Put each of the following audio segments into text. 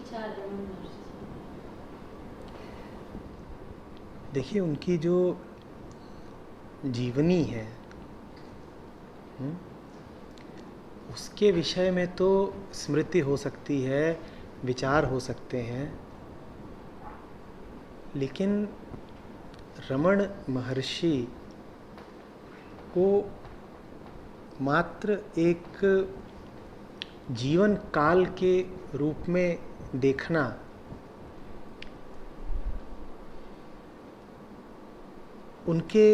विचार रमन महर्षि से? देखिए, उनकी जो जीवनी है, हम्म, उसके विषय में तो स्मृति हो सकती है, विचार हो सकते हैं, लेकिन रमण महर्षि को मात्र एक जीवन काल के रूप में देखना उनके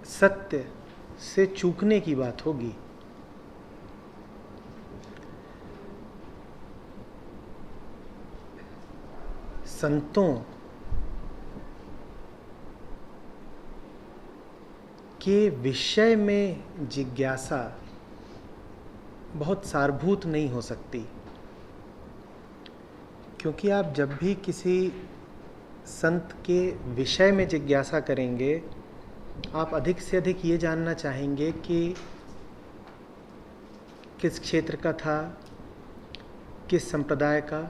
सत्य से चूकने की बात होगी। संतों के विषय में जिज्ञासा बहुत सारभूत नहीं हो सकती, क्योंकि आप जब भी किसी संत के विषय में जिज्ञासा करेंगे, आप अधिक से अधिक ये जानना चाहेंगे कि किस क्षेत्र का था, किस संप्रदाय का,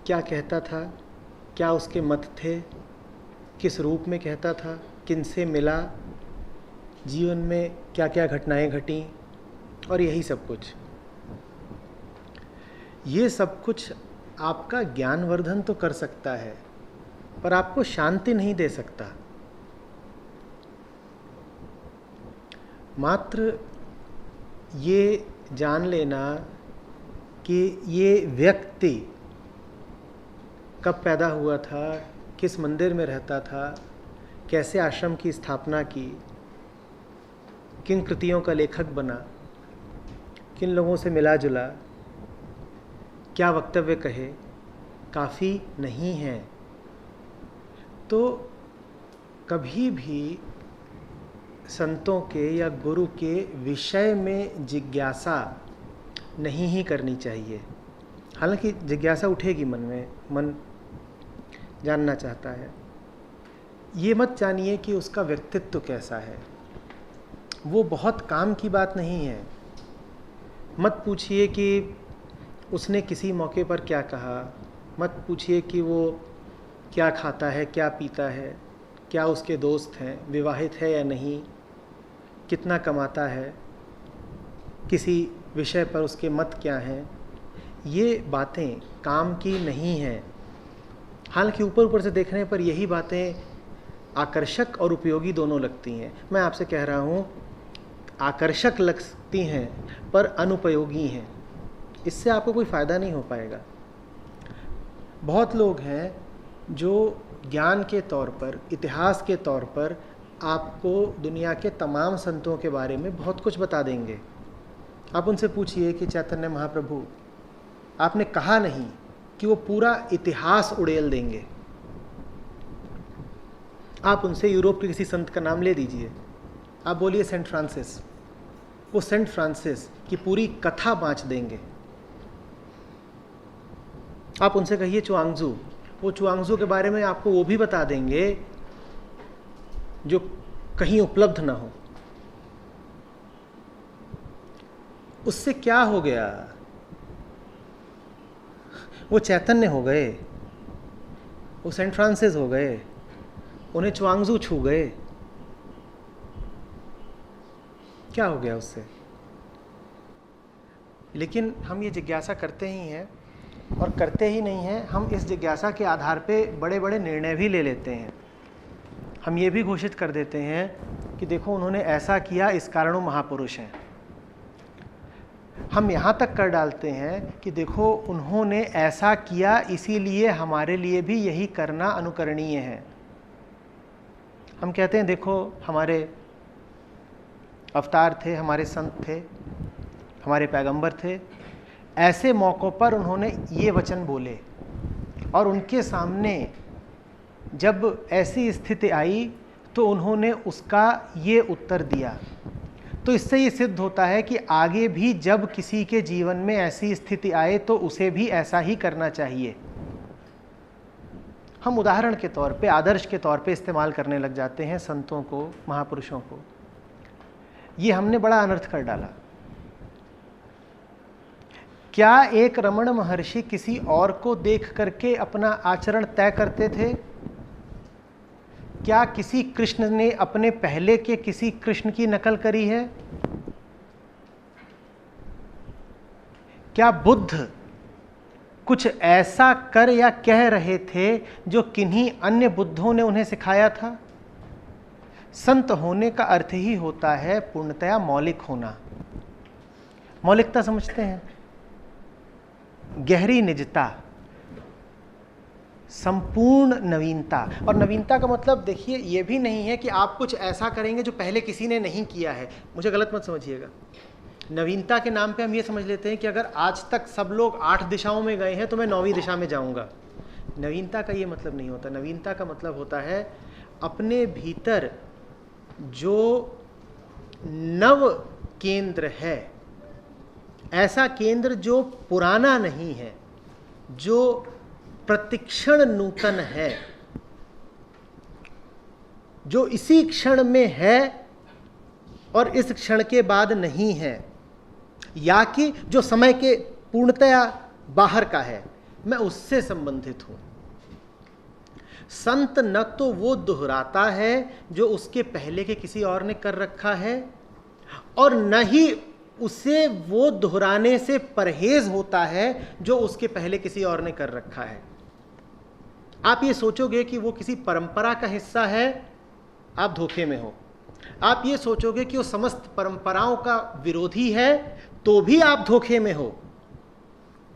क्या कहता था, क्या उसके मत थे, किस रूप में कहता था, किनसे मिला, जीवन में क्या क्या घटनाएं घटीं, और यही सब कुछ। ये सब कुछ आपका ज्ञानवर्धन तो कर सकता है, पर आपको शांति नहीं दे सकता। मात्र ये जान लेना कि ये व्यक्ति कब पैदा हुआ था, किस मंदिर में रहता था, कैसे आश्रम की स्थापना की, किन कृतियों का लेखक बना, किन लोगों से मिला जुला, क्या वक्तव्य कहे, काफ़ी नहीं है। तो कभी भी संतों के या गुरु के विषय में जिज्ञासा नहीं ही करनी चाहिए। हालांकि जिज्ञासा उठेगी मन में, मन जानना चाहता है। ये मत जानिए कि उसका व्यक्तित्व कैसा है, वो बहुत काम की बात नहीं है। मत पूछिए कि उसने किसी मौके पर क्या कहा, मत पूछिए कि वो क्या खाता है, क्या पीता है, क्या उसके दोस्त हैं, विवाहित है या नहीं, कितना कमाता है, किसी विषय पर उसके मत क्या हैं। ये बातें काम की नहीं हैं। हालांकि ऊपर ऊपर से देखने पर यही बातें आकर्षक और उपयोगी दोनों लगती हैं। मैं आपसे कह रहा हूँ, आकर्षक लगती हैं पर अनुपयोगी हैं। इससे आपको कोई फ़ायदा नहीं हो पाएगा। बहुत लोग हैं जो ज्ञान के तौर पर, इतिहास के तौर पर आपको दुनिया के तमाम संतों के बारे में बहुत कुछ बता देंगे। आप उनसे पूछिए कि चैतन्य महाप्रभु, आपने कहा नहीं, कि वो पूरा इतिहास उड़ेल देंगे। आप उनसे यूरोप के किसी संत का नाम ले दीजिए, आप बोलिए सेंट फ्रांसिस, वो सेंट फ्रांसिस की पूरी कथा बाँच देंगे। आप उनसे कहिए चुआंगजू, वो चुआंगजू के बारे में आपको वो भी बता देंगे जो कहीं उपलब्ध ना हो। उससे क्या हो गया? वो चैतन्य हो गए, वो सेंट फ्रांसिस हो गए, उन्हें चुआंगजू छू गए। क्या हो गया उससे? लेकिन हम ये जिज्ञासा करते ही हैं, और करते ही नहीं हैं, हम इस जिज्ञासा के आधार पे बड़े बड़े निर्णय भी ले लेते हैं। हम ये भी घोषित कर देते हैं कि देखो उन्होंने ऐसा किया, इस कारण वो महापुरुष हैं। हम यहाँ तक कर डालते हैं कि देखो उन्होंने ऐसा किया, इसीलिए हमारे लिए भी यही करना अनुकरणीय है। हम कहते हैं देखो हमारे अवतार थे, हमारे संत थे, हमारे पैगंबर थे, ऐसे मौक़ों पर उन्होंने ये वचन बोले, और उनके सामने जब ऐसी स्थिति आई तो उन्होंने उसका ये उत्तर दिया। तो इससे ये सिद्ध होता है कि आगे भी जब किसी के जीवन में ऐसी स्थिति आए तो उसे भी ऐसा ही करना चाहिए। हम उदाहरण के तौर पे, आदर्श के तौर पे इस्तेमाल करने लग जाते हैं संतों को, महापुरुषों को। ये हमने बड़ा अनर्थ कर डाला क्या एक रमण महर्षि किसी और को देख करके अपना आचरण तय करते थे? क्या किसी कृष्ण ने अपने पहले के किसी कृष्ण की नकल करी है? क्या बुद्ध कुछ ऐसा कर या कह रहे थे जो किन्हीं अन्य बुद्धों ने उन्हें सिखाया था? संत होने का अर्थ ही होता है पूर्णतया मौलिक होना। मौलिकता समझते हैं? गहरी निजता, संपूर्ण नवीनता। और नवीनता का मतलब देखिए ये भी नहीं है कि आप कुछ ऐसा करेंगे जो पहले किसी ने नहीं किया है। मुझे गलत मत समझिएगा। नवीनता के नाम पे हम ये समझ लेते हैं कि अगर आज तक सब लोग 8 दिशाओं में गए हैं तो मैं 9वीं दिशा में जाऊंगा। नवीनता का ये मतलब नहीं होता। नवीनता का मतलब होता है अपने भीतर जो नव केंद्र है, ऐसा केंद्र जो पुराना नहीं है, जो प्रतिक्षण नूतन है, जो इसी क्षण में है और इस क्षण के बाद नहीं है, या कि जो समय के पूर्णतया बाहर का है, मैं उससे संबंधित हूं। संत न तो वो दोहराता है जो उसके पहले के किसी और ने कर रखा है, और न ही उसे वो दोहराने से परहेज होता है जो उसके पहले किसी और ने कर रखा है। आप ये सोचोगे कि वो किसी परंपरा का हिस्सा है, आप धोखे में हो। आप ये सोचोगे कि वो समस्त परंपराओं का विरोधी है, तो भी आप धोखे में हो।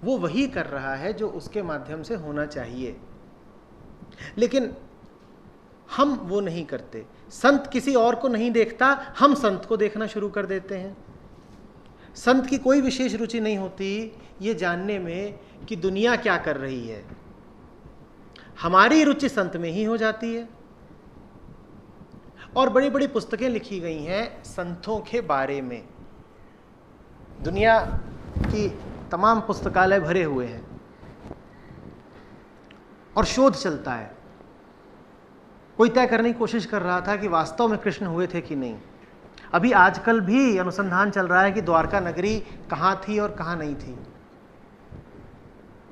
वो वही कर रहा है जो उसके माध्यम से होना चाहिए, लेकिन हम वो नहीं करते। संत किसी और को नहीं देखता, हम संत को देखना शुरू कर देते हैं। संत की कोई विशेष रुचि नहीं होती ये जानने में कि दुनिया क्या कर रही है। हमारी रुचि संत में ही हो जाती है। और बड़ी बड़ी पुस्तकें लिखी गई हैं संतों के बारे में। दुनिया की तमाम पुस्तकालय भरे हुए हैं और शोध चलता है। कोई तय करने की कोशिश कर रहा था कि वास्तव में कृष्ण हुए थे कि नहीं। अभी आजकल भी अनुसंधान चल रहा है कि द्वारका नगरी कहाँ थी और कहाँ नहीं थी।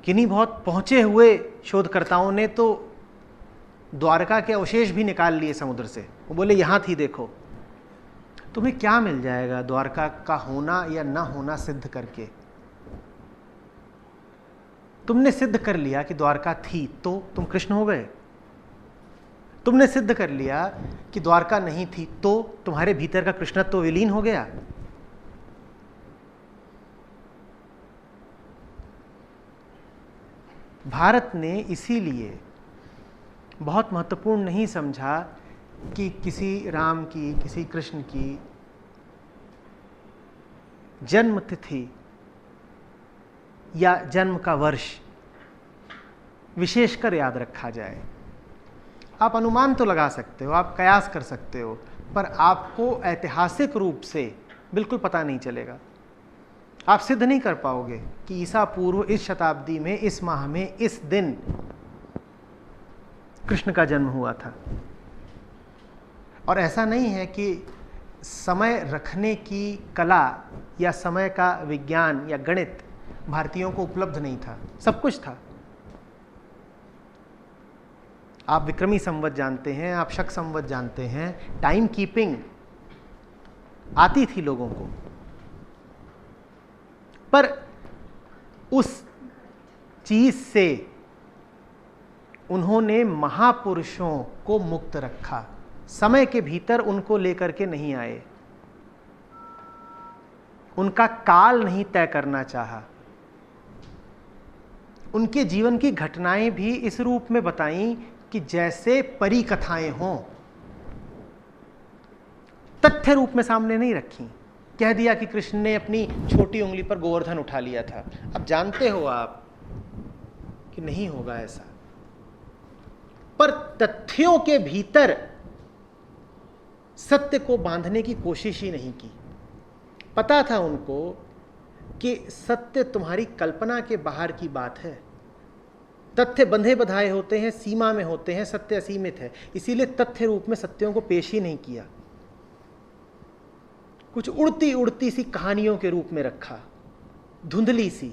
किन्हीं बहुत पहुंचे हुए शोधकर्ताओं ने तो द्वारका के अवशेष भी निकाल लिए समुद्र से। वो बोले यहाँ थी, देखो। तुम्हें क्या मिल जाएगा द्वारका का होना या ना होना सिद्ध करके? तुमने सिद्ध कर लिया कि द्वारका थी तो तुम कृष्ण हो गए। तुमने सिद्ध कर लिया कि द्वारका नहीं थी तो तुम्हारे भीतर का कृष्णत्व विलीन हो गया। भारत ने इसीलिए बहुत महत्वपूर्ण नहीं समझा कि किसी राम की, किसी कृष्ण की जन्म तिथि या जन्म का वर्ष विशेषकर याद रखा जाए। आप अनुमान तो लगा सकते हो, आप कयास कर सकते हो, पर आपको ऐतिहासिक रूप से बिल्कुल पता नहीं चलेगा। आप सिद्ध नहीं कर पाओगे कि ईसा पूर्व इस शताब्दी में, इस माह में, इस दिन कृष्ण का जन्म हुआ था। और ऐसा नहीं है कि समय रखने की कला या समय का विज्ञान या गणित भारतीयों को उपलब्ध नहीं था, सब कुछ था। आप विक्रमी संवत जानते हैं, आप शक संवत जानते हैं, टाइम कीपिंग आती थी लोगों को, पर उस चीज से उन्होंने महापुरुषों को मुक्त रखा। समय के भीतर उनको लेकर के नहीं आए, उनका काल नहीं तय करना चाहा। उनके जीवन की घटनाएं भी इस रूप में बताई कि जैसे परी कथाएं हों, तथ्य रूप में सामने नहीं रखी। कह दिया कि कृष्ण ने अपनी छोटी उंगली पर गोवर्धन उठा लिया था। अब जानते हो आप कि नहीं होगा ऐसा, पर तथ्यों के भीतर सत्य को बांधने की कोशिश ही नहीं की। पता था उनको कि सत्य तुम्हारी कल्पना के बाहर की बात है। तथ्य बंधे बधाए होते हैं, सीमा में होते हैं, सत्य असीमित है। इसीलिए तथ्य रूप में सत्यों को पेश ही नहीं किया, कुछ उड़ती उड़ती सी कहानियों के रूप में रखा, धुंधली सी,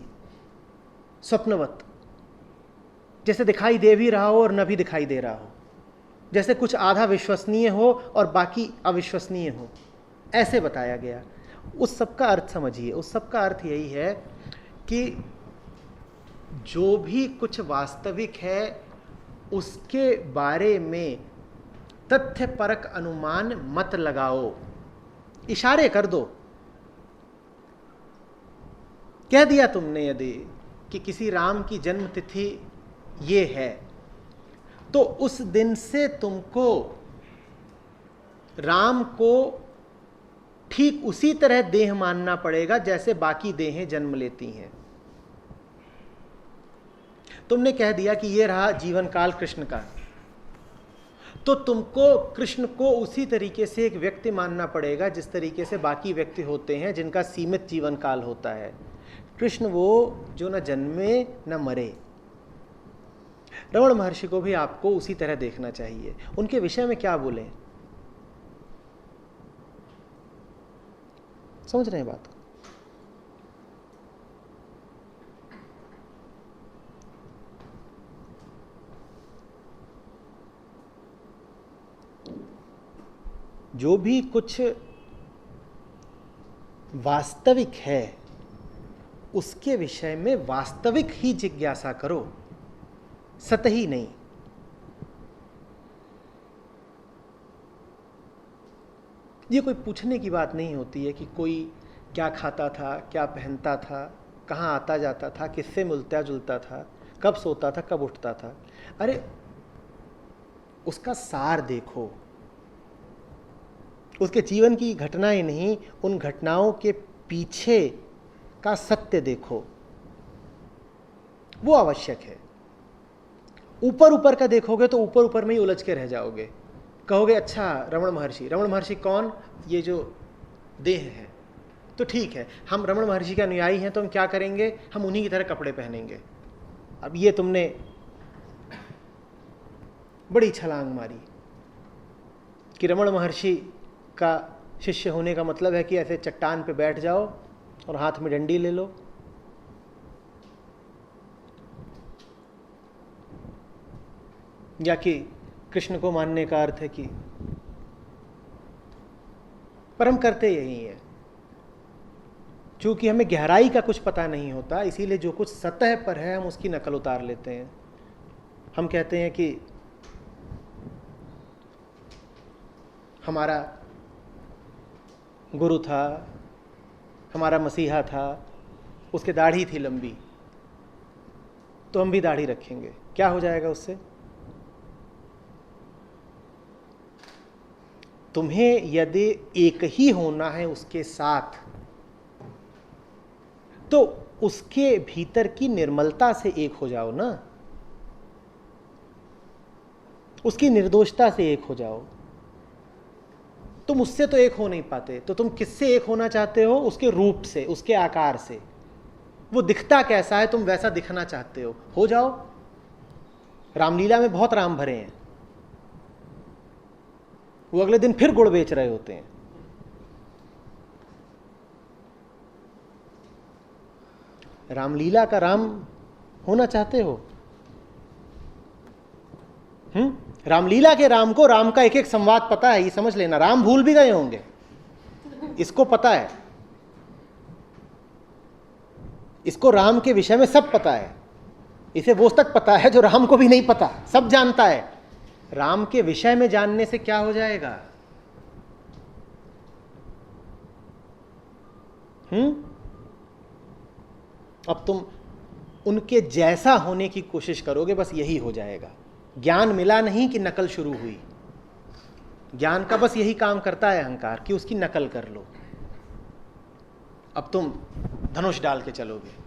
स्वप्नवत, जैसे दिखाई दे भी रहा हो और न भी दिखाई दे रहा हो, जैसे कुछ आधा विश्वसनीय हो और बाकी अविश्वसनीय हो, ऐसे बताया गया। उस सब का अर्थ समझिए। उस सब का अर्थ यही है कि जो भी कुछ वास्तविक है उसके बारे में तथ्यपरक अनुमान मत लगाओ, इशारे कर दो। कह दिया तुमने यदि कि किसी राम की जन्म तिथि ये है, तो उस दिन से तुमको राम को ठीक उसी तरह देह मानना पड़ेगा जैसे बाकी देहें जन्म लेती हैं। तुमने कह दिया कि ये रहा जीवन काल कृष्ण का, तो तुमको कृष्ण को उसी तरीके से एक व्यक्ति मानना पड़ेगा जिस तरीके से बाकी व्यक्ति होते हैं जिनका सीमित जीवन काल होता है। कृष्ण वो जो न जन्मे न मरे। रमण महर्षि को भी आपको उसी तरह देखना चाहिए। उनके विषय में क्या बोलें, समझ रहे हैं बात? जो भी कुछ वास्तविक है उसके विषय में वास्तविक ही जिज्ञासा करो, सतही नहीं। ये कोई पूछने की बात नहीं होती है कि कोई क्या खाता था, क्या पहनता था, कहाँ आता जाता था, किससे मिलता जुलता था, कब सोता था, कब उठता था। अरे उसका सार देखो, उसके जीवन की घटनाएं नहीं, उन घटनाओं के पीछे का सत्य देखो, वो आवश्यक है। ऊपर ऊपर का देखोगे तो ऊपर ऊपर में ही उलझ के रह जाओगे। कहोगे अच्छा रमण महर्षि कौन? ये जो देह है। तो ठीक है, हम रमण महर्षि के अनुयायी हैं तो हम क्या करेंगे? हम उन्हीं की तरह कपड़े पहनेंगे। अब ये तुमने बड़ी छलांग मारी कि रमण महर्षि का शिष्य होने का मतलब है कि ऐसे चट्टान पे बैठ जाओ और हाथ में डंडी ले लो। या कि कृष्ण को मानने का अर्थ है कि, पर हम करते यही है। चूंकि हमें गहराई का कुछ पता नहीं होता, इसीलिए जो कुछ सतह पर है हम उसकी नकल उतार लेते हैं। हम कहते हैं कि हमारा गुरु था, हमारा मसीहा था, उसके दाढ़ी थी लंबी, तो हम भी दाढ़ी रखेंगे। क्या हो जाएगा उससे? तुम्हें यदि एक ही होना है उसके साथ, तो उसके भीतर की निर्मलता से एक हो जाओ ना, उसकी निर्दोषता से एक हो जाओ। तुम उससे तो एक हो नहीं पाते, तो तुम किससे एक होना चाहते हो? उसके रूप से, उसके आकार से। वो दिखता कैसा है तुम वैसा दिखना चाहते हो जाओ। रामलीला में बहुत राम भरे हैं, वो अगले दिन फिर गुड़ बेच रहे होते हैं। रामलीला का राम होना चाहते हो? रामलीला के राम को राम का एक एक संवाद पता है, ये समझ लेना। राम भूल भी गए होंगे, इसको पता है। इसको राम के विषय में सब पता है। इसे वो तक पता है जो राम को भी नहीं पता, सब जानता है। राम के विषय में जानने से क्या हो जाएगा? अब तुम उनके जैसा होने की कोशिश करोगे, बस यही हो जाएगा। ज्ञान मिला नहीं कि नकल शुरू हुई। ज्ञान का बस यही काम करता है अहंकार, कि उसकी नकल कर लो। अब तुम धनुष डाल के चलोगे,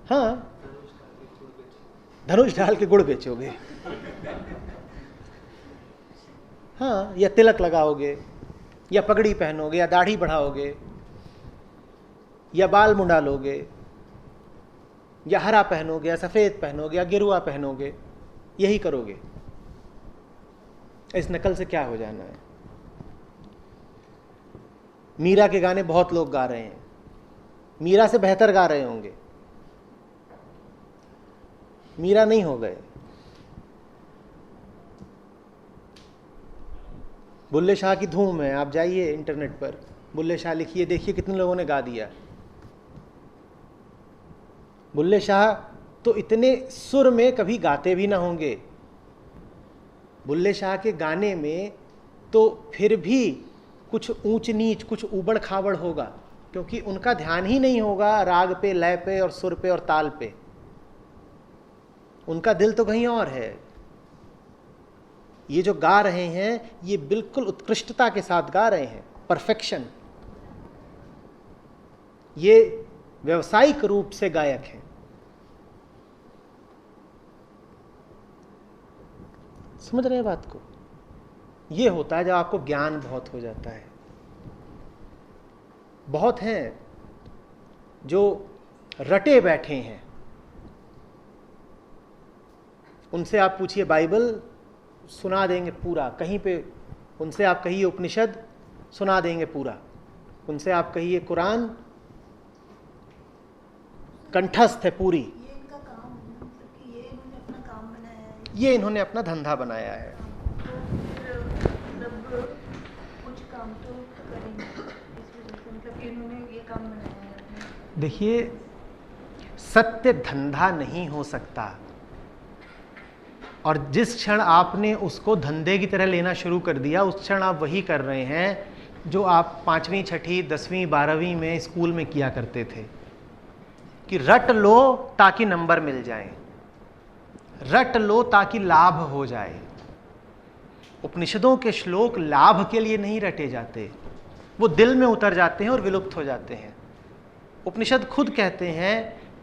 हाँ, धनुष डाल के गुड़ बेचोगे, हाँ, या तिलक लगाओगे, या पगड़ी पहनोगे, या दाढ़ी बढ़ाओगे, या बाल मुंडा लोगे, या हरा पहनोगे, या सफेद पहनोगे, या गिरुआ पहनोगे, यही करोगे। इस नकल से क्या हो जाना है? मीरा के गाने बहुत लोग गा रहे हैं, मीरा से बेहतर गा रहे होंगे, मीरा नहीं हो गए। बुल्ले शाह की धूम है, आप जाइए इंटरनेट पर, बुल्ले शाह लिखिए, देखिए कितने लोगों ने गा दिया। बुल्ले शाह तो इतने सुर में कभी गाते भी ना होंगे। बुल्ले शाह के गाने में तो फिर भी कुछ ऊंच नीच, कुछ ऊबड़ खाबड़ होगा, क्योंकि उनका ध्यान ही नहीं होगा राग पे, लय पे और सुर पे और ताल पे। उनका दिल तो कहीं और है। ये जो गा रहे हैं ये बिल्कुल उत्कृष्टता के साथ गा रहे हैं, परफेक्शन। ये व्यावसायिक रूप से गायक हैं। समझ रहे हैं बात को? ये होता है जब आपको ज्ञान बहुत हो जाता है। बहुत हैं जो रटे बैठे हैं, उनसे आप पूछिए बाइबल, सुना देंगे पूरा। कहीं पे उनसे आप कहिए उपनिषद, सुना देंगे पूरा। उनसे आप कहिए कुरान, कंठस्थ है पूरी। ये इनका काम है, मतलब कि ये इन्होंने अपना काम बनाया है, ये इन्होंने अपना धंधा बनाया है। तो फिर मतलब कुछ काम तो करेंगे इस वजह से, मतलब कि इन्होंने ये काम बनाया है अपने। देखिए, सत्य धंधा नहीं हो सकता, और जिस क्षण आपने उसको धंधे की तरह लेना शुरू कर दिया, उस क्षण आप वही कर रहे हैं जो आप 5वीं, 6ठी, 10वीं, 12वीं में स्कूल में किया करते थे कि रट लो ताकि नंबर मिल जाए, रट लो ताकि लाभ हो जाए। उपनिषदों के श्लोक लाभ के लिए नहीं रटे जाते, वो दिल में उतर जाते हैं और विलुप्त हो जाते हैं। उपनिषद खुद कहते हैं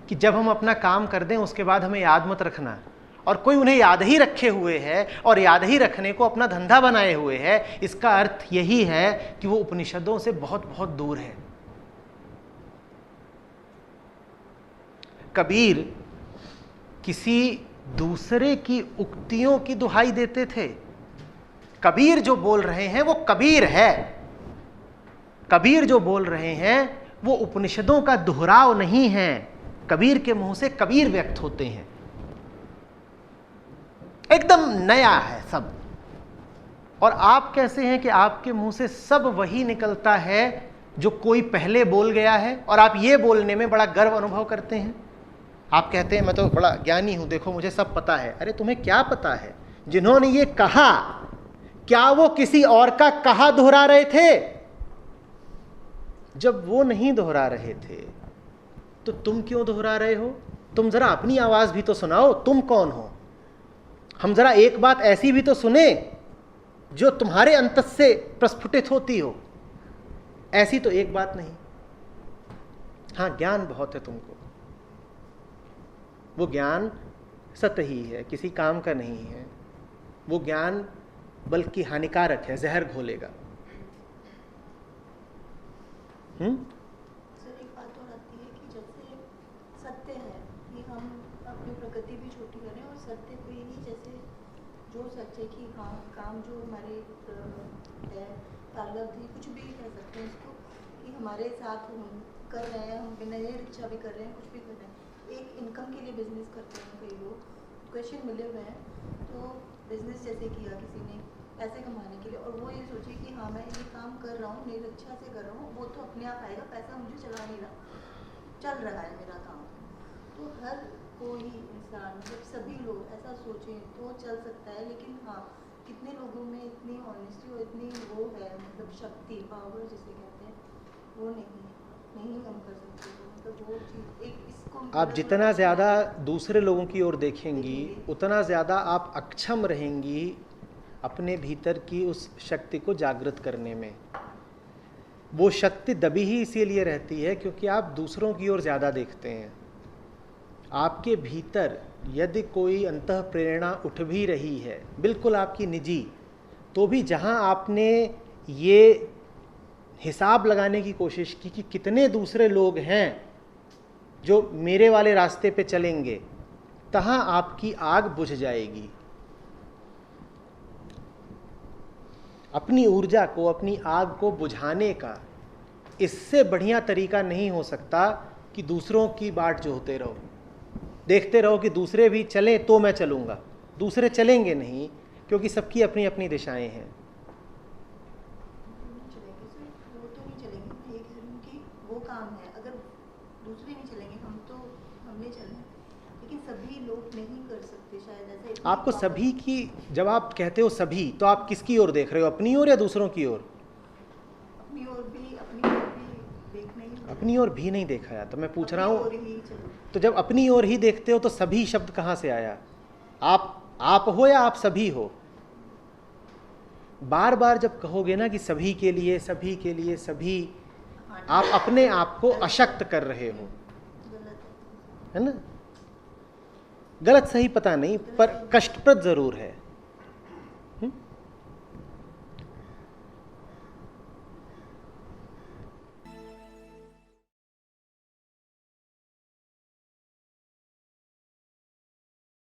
कि जब हम अपना काम कर दें उसके बाद हमें याद मत रखना, और कोई उन्हें याद ही रखे हुए है और याद ही रखने को अपना धंधा बनाए हुए है, इसका अर्थ यही है कि वो उपनिषदों से बहुत बहुत दूर है। कबीर किसी दूसरे की उक्तियों की दुहाई देते थे। कबीर जो बोल रहे हैं वो कबीर है। कबीर जो बोल रहे हैं वो उपनिषदों का दोहराव नहीं है। कबीर के मुंह से कबीर व्यक्त होते हैं, एकदम नया है सब। और आप कैसे हैं कि आपके मुंह से सब वही निकलता है जो कोई पहले बोल गया है, और आप ये बोलने में बड़ा गर्व अनुभव करते हैं। आप कहते हैं मैं तो बड़ा ज्ञानी हूं, देखो मुझे सब पता है। अरे तुम्हें क्या पता है? जिन्होंने ये कहा, क्या वो किसी और का कहा दोहरा रहे थे? जब वो नहीं दोहरा रहे थे तो तुम क्यों दोहरा रहे हो? तुम जरा अपनी आवाज भी तो सुनाओ, तुम कौन हो? हम जरा एक बात ऐसी भी तो सुने जो तुम्हारे अंतस से प्रस्फुटित होती हो। ऐसी तो एक बात नहीं। हाँ, ज्ञान बहुत है तुमको, वो ज्ञान सतही है, किसी काम का नहीं है। वो ज्ञान बल्कि हानिकारक है, जहर घोलेगा। सर एक बात और आती है कि जैसे सत्य है, ये हम अपनी प्रकृति भी छोटी करें और सत्य को ही, जैसे जो सच है कि हाँ काम जो हमारे है ताल्लुक भी, कुछ भी कह सकते हैं इसको, कि हमारे साथ हम कर रहे हैं, हम बिना ये इच्छा भी कर रहे हैं, कुछ भी कर रहे हैं, एक इनकम के लिए बिजनेस करते हैं कई लोग, क्वेश्चन मिले हुए हैं, तो बिजनेस जैसे किया किसी ने पैसे कमाने के लिए, और वो ये सोचे कि हाँ मैं ये काम कर रहा हूँ, मेरी इच्छा से कर रहा हूँ, वो तो अपने आप आएगा, पैसा मुझे चला नहीं रहा, चल रहा है मेरा काम। तो हर कोई इंसान, जब सभी लोग ऐसा सोचें तो चल सकता है, लेकिन हाँ कितने लोगों में इतनी ऑनेस्टी और इतनी वो है, मतलब शक्ति, पावर जिसे कहते हैं, वो नहीं हम कर सकते। मतलब वो चीज़ एक इसको, आप जितना ज़्यादा दूसरे लोगों की ओर देखेंगी उतना ज़्यादा आप अक्षम रहेंगी अपने भीतर की उस शक्ति को जागृत करने में। वो शक्ति दबी ही इसीलिए रहती है क्योंकि आप दूसरों की ओर ज़्यादा देखते हैं। आपके भीतर यदि कोई अंतः प्रेरणा उठ भी रही है, बिल्कुल आपकी निजी, तो भी जहाँ आपने ये हिसाब लगाने की कोशिश की कि कितने दूसरे लोग हैं जो मेरे वाले रास्ते पे चलेंगे, तहाँ आपकी आग बुझ जाएगी। अपनी ऊर्जा को, अपनी आग को बुझाने का इससे बढ़िया तरीका नहीं हो सकता कि दूसरों की बाट जोहते रहो, देखते रहो कि दूसरे भी चलें तो मैं चलूँगा। दूसरे चलेंगे नहीं, क्योंकि सबकी अपनी अपनी दिशाएं हैं। नहीं चलेंगे सर, वो तो नहीं चलेंगे। मैं ये कह रही हूँ कि वो काम है, अगर दूसरे नहीं चलेंगे हमने चलना है, लेकिन सभी लोग नहीं कर सकते शायद ऐसा। इतनी आपको power- सभी की, जब आप कहते हो सभी, तो आप किसकी ओर देख रहे हो, अपनी ओर या दूसरों की ओर? अपनी ओर भी देखना ही होगा। अपनी ओर भी नहीं देखा है, तो मैं पूछ रहा अपनी हूँ, ओर ही चलो। तो जब अपनी ओर ही देखते हो तो सभी शब्द कहाँ से आया? आप हो या आप सभी हो? बार बार जब कहोगे ना कि सभी के लिए सभी के लिए सभी, हाँ, आप अपने आप को अशक्त कर रहे हो, गलत है ना? गलत सही पता नहीं, पर कष्टप्रद जरूर है।